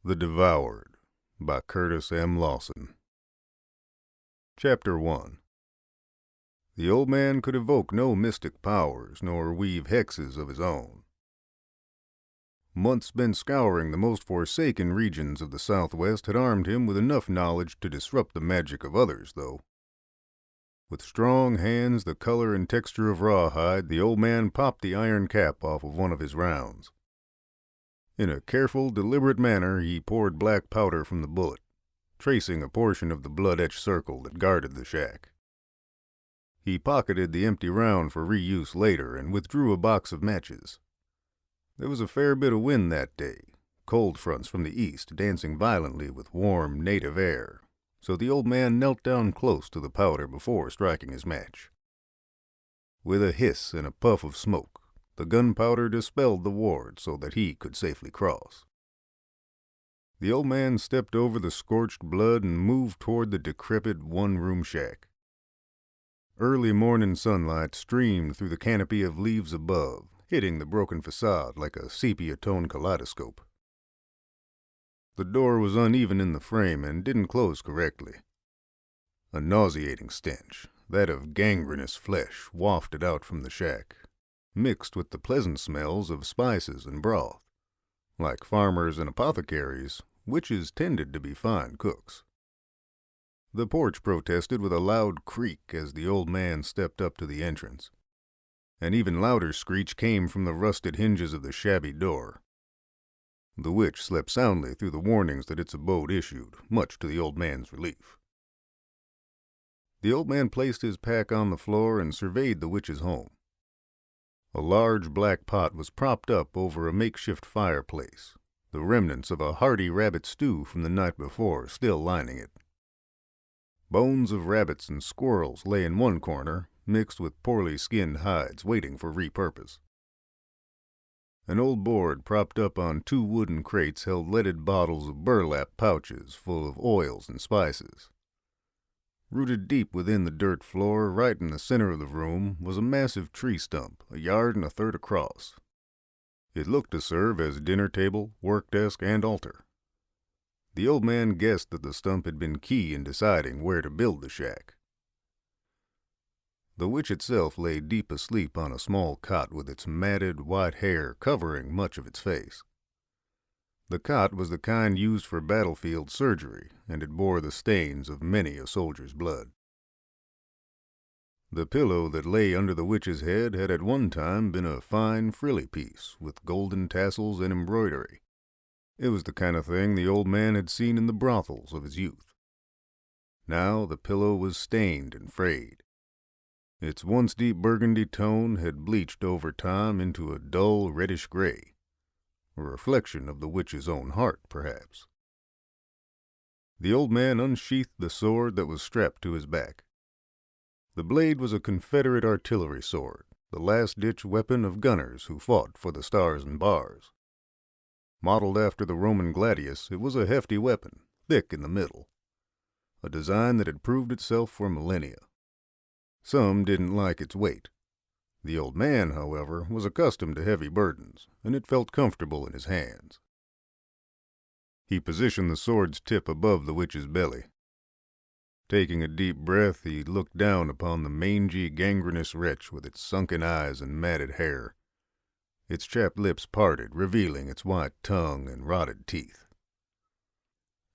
The Devoured by Curtis M. Lawson. Chapter 1. The old man could evoke no mystic powers, nor weave hexes of his own. Months spent scouring the most forsaken regions of the Southwest had armed him with enough knowledge to disrupt the magic of others, though. With strong hands the color and texture of rawhide, the old man popped the iron cap off of one of his rounds. In a careful, deliberate manner, he poured black powder from the bullet, tracing a portion of the blood-etched circle that guarded the shack. He pocketed the empty round for reuse later and withdrew a box of matches. There was a fair bit of wind that day, cold fronts from the east dancing violently with warm, native air, so the old man knelt down close to the powder before striking his match. With a hiss and a puff of smoke, the gunpowder dispelled the ward so that he could safely cross. The old man stepped over the scorched blood and moved toward the decrepit one-room shack. Early morning sunlight streamed through the canopy of leaves above, hitting the broken facade like a sepia-toned kaleidoscope. The door was uneven in the frame and didn't close correctly. A nauseating stench, that of gangrenous flesh, wafted out from the shack, mixed with the pleasant smells of spices and broth. Like farmers and apothecaries, witches tended to be fine cooks. The porch protested with a loud creak as the old man stepped up to the entrance. An even louder screech came from the rusted hinges of the shabby door. The witch slept soundly through the warnings that its abode issued, much to the old man's relief. The old man placed his pack on the floor and surveyed the witch's home. A large black pot was propped up over a makeshift fireplace, the remnants of a hearty rabbit stew from the night before still lining it. Bones of rabbits and squirrels lay in one corner, mixed with poorly skinned hides waiting for repurpose. An old board propped up on two wooden crates held leaded bottles of burlap pouches full of oils and spices. Rooted deep within the dirt floor, right in the center of the room, was a massive tree stump, a yard and a third across. It looked to serve as dinner table, work desk, and altar. The old man guessed that the stump had been key in deciding where to build the shack. The witch itself lay deep asleep on a small cot with its matted white hair covering much of its face. The cot was the kind used for battlefield surgery, and it bore the stains of many a soldier's blood. The pillow that lay under the witch's head had at one time been a fine, frilly piece, with golden tassels and embroidery. It was the kind of thing the old man had seen in the brothels of his youth. Now the pillow was stained and frayed. Its once deep burgundy tone had bleached over time into a dull reddish gray. A reflection of the witch's own heart, perhaps. The old man unsheathed the sword that was strapped to his back. The blade was a Confederate artillery sword, the last-ditch weapon of gunners who fought for the Stars and Bars. Modeled after the Roman gladius, it was a hefty weapon, thick in the middle, a design that had proved itself for millennia. Some didn't like its weight. The old man, however, was accustomed to heavy burdens, and it felt comfortable in his hands. He positioned the sword's tip above the witch's belly. Taking a deep breath, he looked down upon the mangy, gangrenous wretch with its sunken eyes and matted hair, its chapped lips parted, revealing its white tongue and rotted teeth.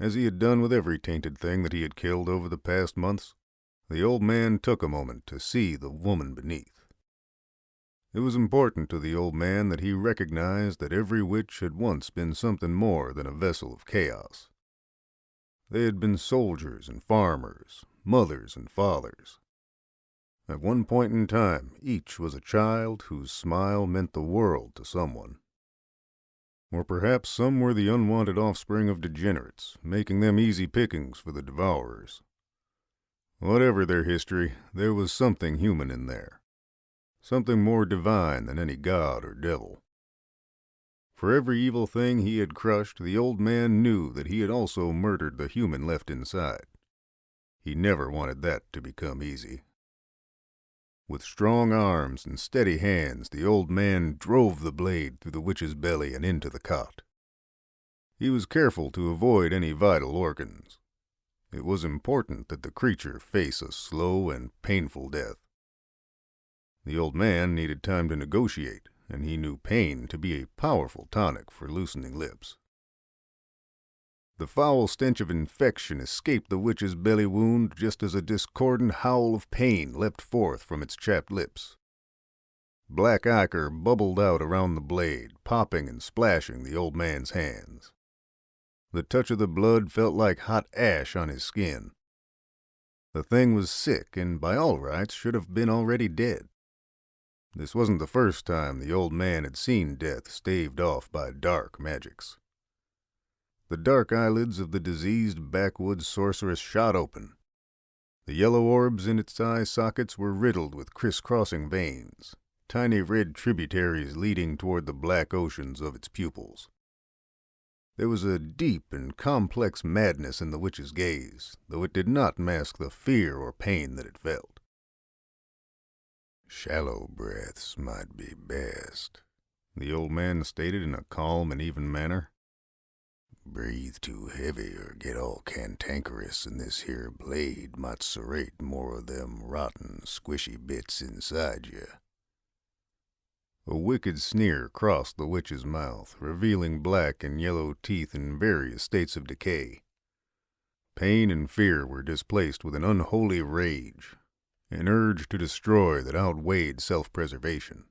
As he had done with every tainted thing that he had killed over the past months, the old man took a moment to see the woman beneath. It was important to the old man that he recognized that every witch had once been something more than a vessel of chaos. They had been soldiers and farmers, mothers and fathers. At one point in time, each was a child whose smile meant the world to someone. Or perhaps some were the unwanted offspring of degenerates, making them easy pickings for the Devourers. Whatever their history, there was something human in there. Something more divine than any god or devil. For every evil thing he had crushed, the old man knew that he had also murdered the human left inside. He never wanted that to become easy. With strong arms and steady hands, the old man drove the blade through the witch's belly and into the cot. He was careful to avoid any vital organs. It was important that the creature face a slow and painful death. The old man needed time to negotiate, and he knew pain to be a powerful tonic for loosening lips. The foul stench of infection escaped the witch's belly wound just as a discordant howl of pain leapt forth from its chapped lips. Black ichor bubbled out around the blade, popping and splashing the old man's hands. The touch of the blood felt like hot ash on his skin. The thing was sick and by all rights should have been already dead. This wasn't the first time the old man had seen death staved off by dark magics. The dark eyelids of the diseased backwoods sorceress shot open. The yellow orbs in its eye sockets were riddled with crisscrossing veins, tiny red tributaries leading toward the black oceans of its pupils. There was a deep and complex madness in the witch's gaze, though it did not mask the fear or pain that it felt. "Shallow breaths might be best," the old man stated in a calm and even manner. "Breathe too heavy or get all cantankerous, and this here blade might serrate more of them rotten, squishy bits inside you." A wicked sneer crossed the witch's mouth, revealing black and yellow teeth in various states of decay. Pain and fear were displaced with an unholy rage, an urge to destroy that outweighed self-preservation.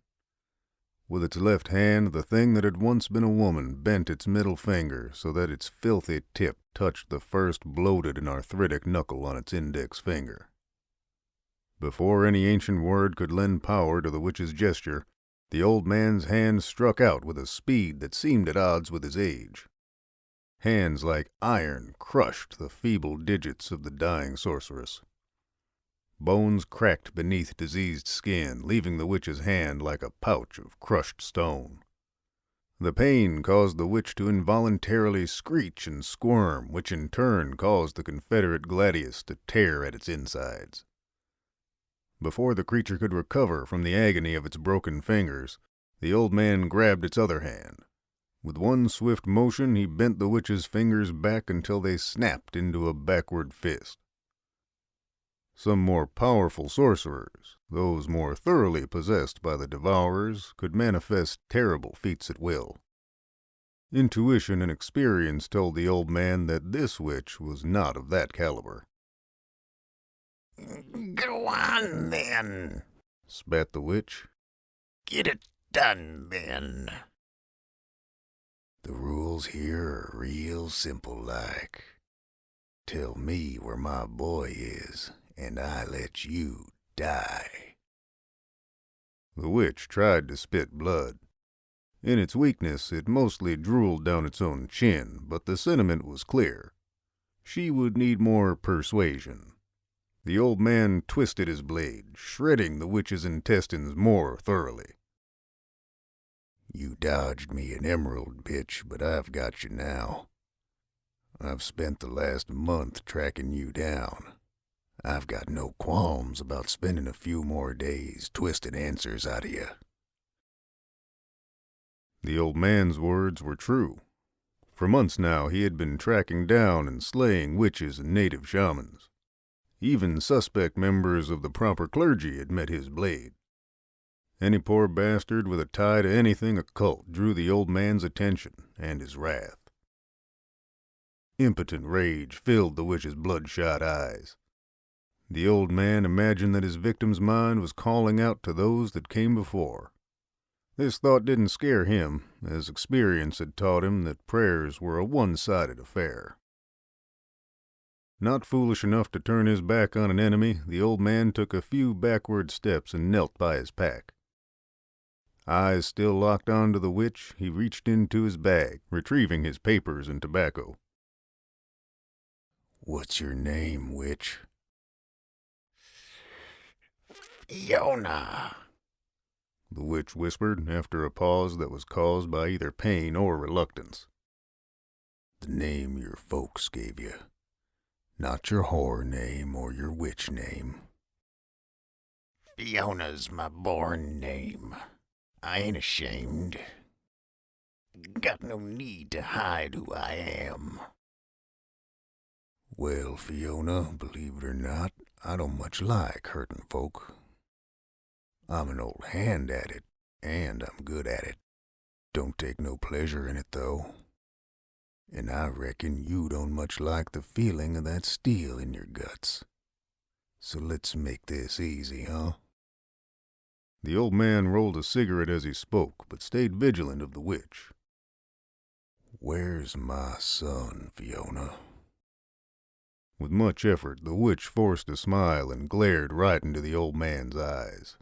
With its left hand, the thing that had once been a woman bent its middle finger so that its filthy tip touched the first bloated and arthritic knuckle on its index finger. Before any ancient word could lend power to the witch's gesture, the old man's hand struck out with a speed that seemed at odds with his age. Hands like iron crushed the feeble digits of the dying sorceress. Bones cracked beneath diseased skin, leaving the witch's hand like a pouch of crushed stone. The pain caused the witch to involuntarily screech and squirm, which in turn caused the Confederate gladius to tear at its insides. Before the creature could recover from the agony of its broken fingers, the old man grabbed its other hand. With one swift motion, he bent the witch's fingers back until they snapped into a backward fist. Some more powerful sorcerers, those more thoroughly possessed by the Devourers, could manifest terrible feats at will. Intuition and experience told the old man that this witch was not of that caliber. "Go on, then," spat the witch. "Get it done, then." "The rules here are real simple like. Tell me where my boy is, and I let you die." The witch tried to spit blood. In its weakness, it mostly drooled down its own chin, but the sentiment was clear. She would need more persuasion. The old man twisted his blade, shredding the witch's intestines more thoroughly. "You dodged me an emerald, bitch, but I've got you now. I've spent the last month tracking you down. I've got no qualms about spending a few more days twisting answers out of you." The old man's words were true. For months now he had been tracking down and slaying witches and native shamans. Even suspect members of the proper clergy had met his blade. Any poor bastard with a tie to anything occult drew the old man's attention and his wrath. Impotent rage filled the witch's bloodshot eyes. The old man imagined that his victim's mind was calling out to those that came before. This thought didn't scare him, as experience had taught him that prayers were a one-sided affair. Not foolish enough to turn his back on an enemy, the old man took a few backward steps and knelt by his pack. Eyes still locked onto the witch, he reached into his bag, retrieving his papers and tobacco. "What's your name, witch?" "Fiona," the witch whispered after a pause that was caused by either pain or reluctance. "The name your folks gave you. Not your whore name or your witch name." "Fiona's my born name. I ain't ashamed." Got no need to hide who I am. Well, Fiona, believe it or not, I don't much like hurting folk. I'm an old hand at it, and I'm good at it. Don't take no pleasure in it, though. And I reckon you don't much like the feeling of that steel in your guts. So let's make this easy, huh? The old man rolled a cigarette as he spoke, but stayed vigilant of the witch. Where's my son, Fiona? With much effort, the witch forced a smile and glared right into the old man's eyes.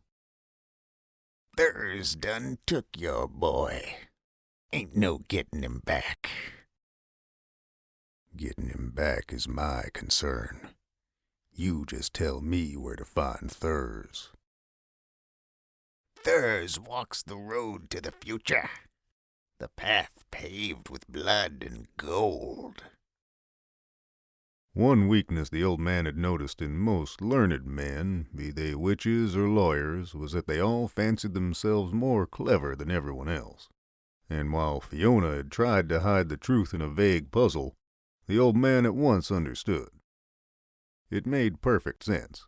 Thurs done took your boy. Ain't no getting him back. Getting him back is my concern. You just tell me where to find Thurs. Thurs walks the road to the future. The path paved with blood and gold. One weakness the old man had noticed in most learned men, be they witches or lawyers, was that they all fancied themselves more clever than everyone else. And while Fiona had tried to hide the truth in a vague puzzle, the old man at once understood. It made perfect sense.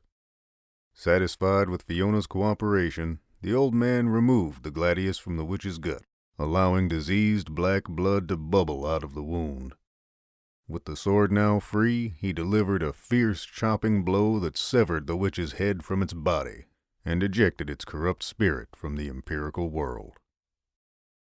Satisfied with Fiona's cooperation, the old man removed the gladius from the witch's gut, allowing diseased black blood to bubble out of the wound. With the sword now free, he delivered a fierce chopping blow that severed the witch's head from its body and ejected its corrupt spirit from the empirical world.